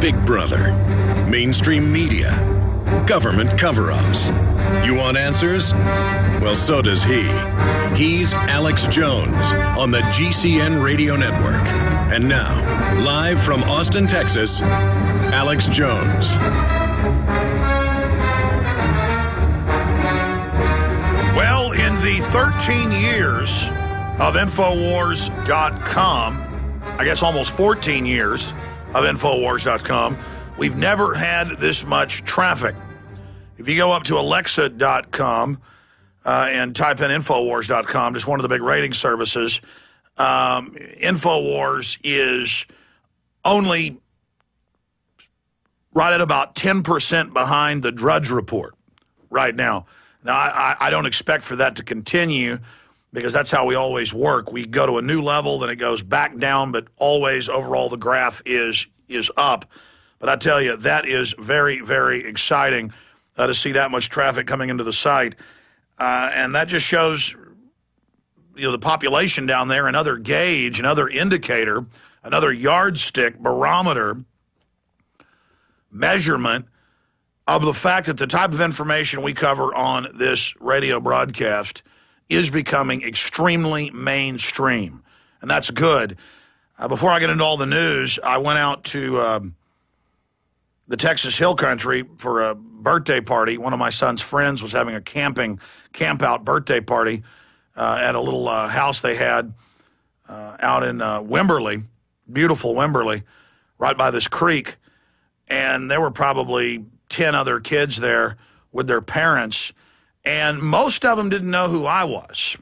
Big Brother, mainstream media, government cover-ups. You want answers? Well, so does he. He's Alex Jones on the GCN Radio Network. And now, live from Austin, Texas, Alex Jones. Well, in the 13 years of Infowars.com, I guess almost 14 years of Infowars.com, we've never had this much traffic. If you go up to Alexa.com and type in Infowars.com, just one of the big rating services, Infowars is only right at about 10% behind the Drudge Report right now. Now, I don't expect for that to continue because that's how we always work. We go to a new level, then it goes back down, but always overall the graph is up. But I tell you, that is very, very exciting to see that much traffic coming into the site. And that just shows, the population down there, another gauge, another indicator, another yardstick, barometer, measurement of the fact that the type of information we cover on this radio broadcast is becoming extremely mainstream. And that's good. Before I get into all the news, I went out to the Texas Hill Country for a birthday party. One of my son's friends was having a camp-out birthday party at a little house they had out in Wimberley, beautiful Wimberley, right by this creek. And there were probably 10 other kids there with their parents, and most of them didn't know who I was.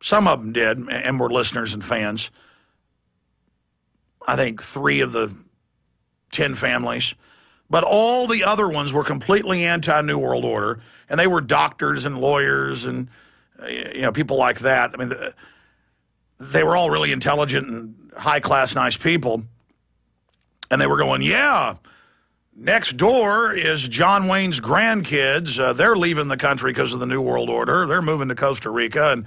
Some of them did and were listeners and fans. I think 3 of the 10 families. But all the other ones were completely anti-New World Order, and they were doctors and lawyers and people like that. I mean, they were all really intelligent and high-class, nice people. And they were going, yeah, next door is John Wayne's grandkids. They're leaving the country because of the New World Order. They're moving to Costa Rica. And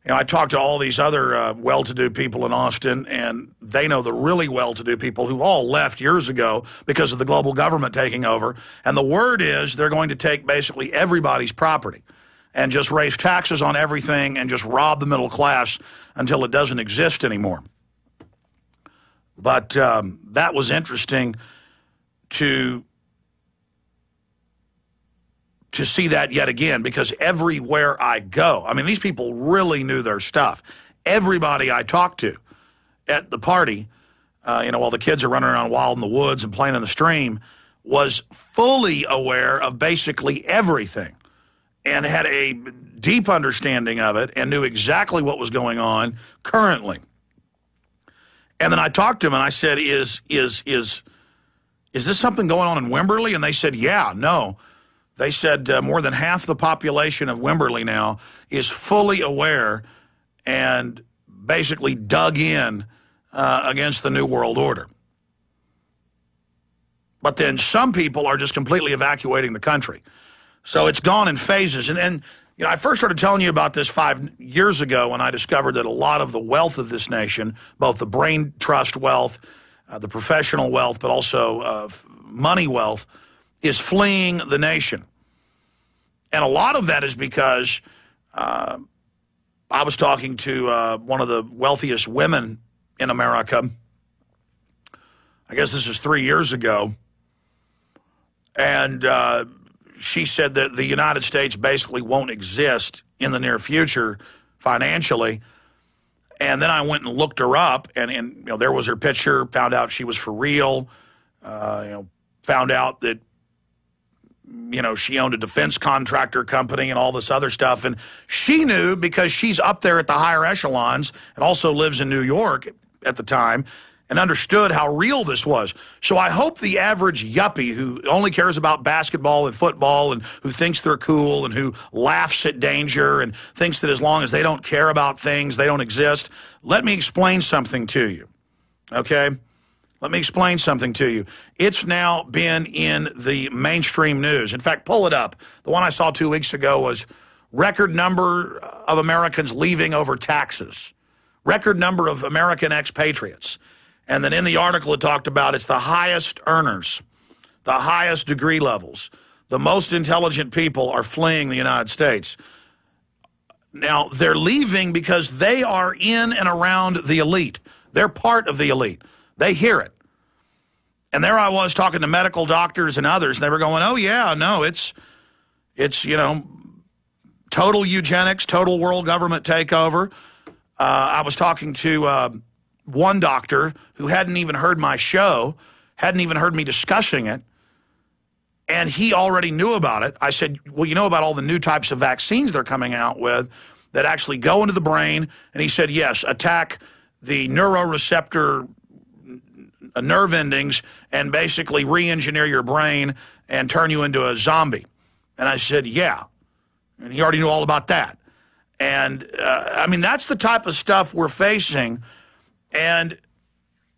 I talked to all these other well-to-do people in Austin, and they know the really well-to-do people who all left years ago because of the global government taking over. And the word is they're going to take basically everybody's property and just raise taxes on everything and just rob the middle class until it doesn't exist anymore. But that was interesting to see that yet again, because everywhere I go, I mean, these people really knew their stuff. Everybody I talked to at the party, while the kids are running around wild in the woods and playing in the stream, was fully aware of basically everything and had a deep understanding of it and knew exactly what was going on currently. And then I talked to him and I said, is this something going on in Wimberley? And they said, yeah, no. They said more than half the population of Wimberley now is fully aware and basically dug in against the New World Order. But then some people are just completely evacuating the country. So it's gone in phases. And I first started telling you about this 5 years ago when I discovered that a lot of the wealth of this nation, both the brain trust wealth, the professional wealth, but also money wealth, is fleeing the nation. And a lot of that is because I was talking to one of the wealthiest women in America. I guess this is 3 years ago. And she said that the United States basically won't exist in the near future financially. And then I went and looked her up, and there was her picture, found out she was for real, found out that, she owned a defense contractor company and all this other stuff. And she knew because she's up there at the higher echelons and also lives in New York at the time and understood how real this was. So I hope the average yuppie who only cares about basketball and football and who thinks they're cool and who laughs at danger and thinks that as long as they don't care about things, they don't exist. Let me explain something to you, okay? Let me explain something to you. It's now been in the mainstream news. In fact, pull it up. The one I saw 2 weeks ago was record number of Americans leaving over taxes, record number of American expatriates. And then in the article it talked about it's the highest earners, the highest degree levels, the most intelligent people are fleeing the United States. Now, they're leaving because they are in and around the elite. They're part of the elite. They hear it. And there I was talking to medical doctors and others, and they were going, oh, yeah, no, it's total eugenics, total world government takeover. I was talking to one doctor who hadn't even heard my show, hadn't even heard me discussing it, and he already knew about it. I said, well, you know about all the new types of vaccines they're coming out with that actually go into the brain? And he said, yes, attack the neuroreceptor nerve endings and basically re-engineer your brain and turn you into a zombie. And I said, yeah. And he already knew all about that. And, I mean, that's the type of stuff we're facing. And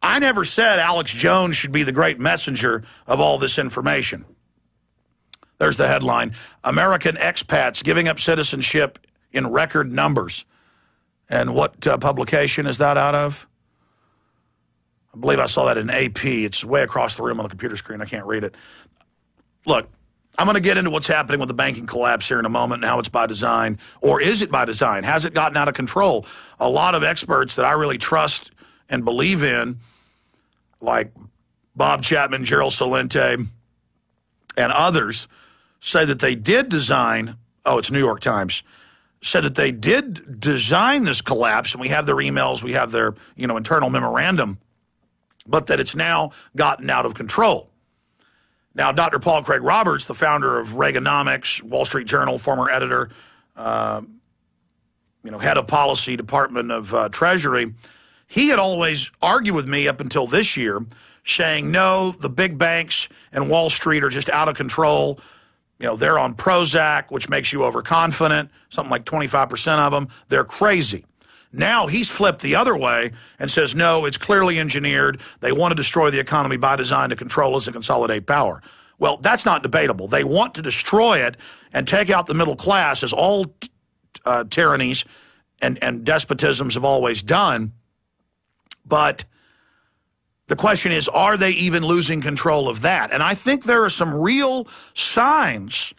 I never said Alex Jones should be the great messenger of all this information. There's the headline, American expats giving up citizenship in record numbers. And what publication is that out of? I believe I saw that in AP. It's way across the room on the computer screen. I can't read it. Look, I'm going to get into what's happening with the banking collapse here in a moment and how it's by design. Or is it by design? Has it gotten out of control? A lot of experts that I really trust and believe in, like Bob Chapman, Gerald Celente, and others, say that they did design, it's New York Times, said that they did design this collapse, and we have their emails, we have their internal memorandum, but that it's now gotten out of control. Now, Dr. Paul Craig Roberts, the founder of Reaganomics, Wall Street Journal, former editor, head of policy, Department of Treasury, he had always argued with me up until this year, saying, no, the big banks and Wall Street are just out of control. They're on Prozac, which makes you overconfident, something like 25% of them. They're crazy. Now he's flipped the other way and says, no, it's clearly engineered. They want to destroy the economy by design to control us and consolidate power. Well, that's not debatable. They want to destroy it and take out the middle class, as all tyrannies and despotisms have always done. But the question is, are they even losing control of that? And I think there are some real signs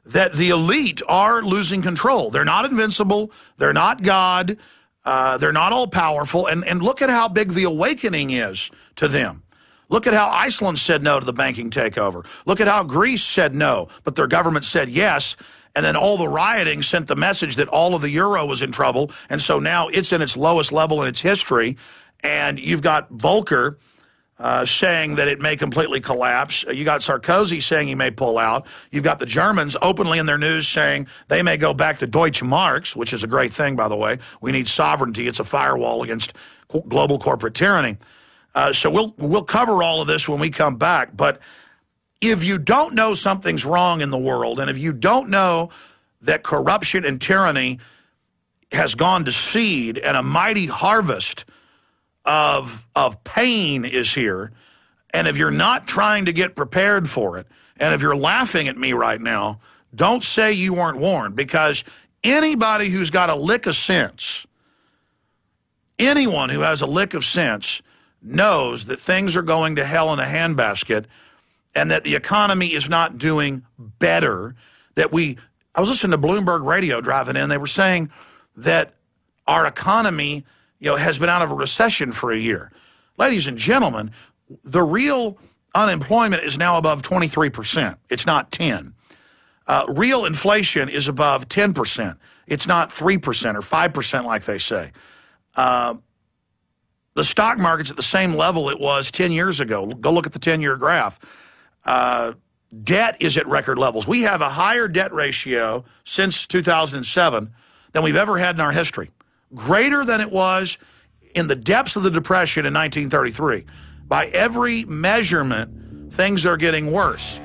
that the elite are losing control. They're not invincible. They're not God. They're not all-powerful. And look at how big the awakening is to them. Look at how Iceland said no to the banking takeover. Look at how Greece said no, but their government said yes. And then all the rioting sent the message that all of the euro was in trouble. And so now it's in its lowest level in its history. And you've got Volcker saying that it may completely collapse. You got Sarkozy saying he may pull out. You've got the Germans openly in their news saying they may go back to Deutsche Marks, which is a great thing, by the way. We need sovereignty. It's a firewall against global corporate tyranny. So we'll cover all of this when we come back. But if you don't know something's wrong in the world, and if you don't know that corruption and tyranny has gone to seed and a mighty harvest of pain is here, and if you're not trying to get prepared for it, and if you're laughing at me right now, don't say you weren't warned, because anybody who's got a lick of sense, anyone who has a lick of sense knows that things are going to hell in a handbasket and that the economy is not doing better. I was listening to Bloomberg Radio driving in. They were saying that our economy has been out of a recession for a year. Ladies and gentlemen, the real unemployment is now above 23%. It's not 10. Real inflation is above 10%. It's not 3% or 5% like they say. The stock market's at the same level it was 10 years ago. Go look at the 10-year graph. Debt is at record levels. We have a higher debt ratio since 2007 than we've ever had in our history. Greater than it was in the depths of the Depression in 1933. By every measurement, things are getting worse.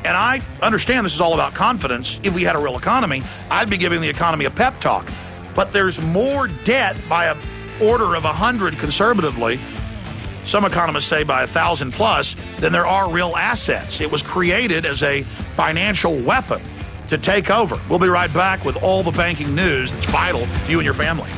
And I understand this is all about confidence. If we had a real economy, I'd be giving the economy a pep talk. But there's more debt by an order of 100 conservatively, some economists say by 1,000 plus, than there are real assets. It was created as a financial weapon to take over. We'll be right back with all the banking news that's vital to you and your family.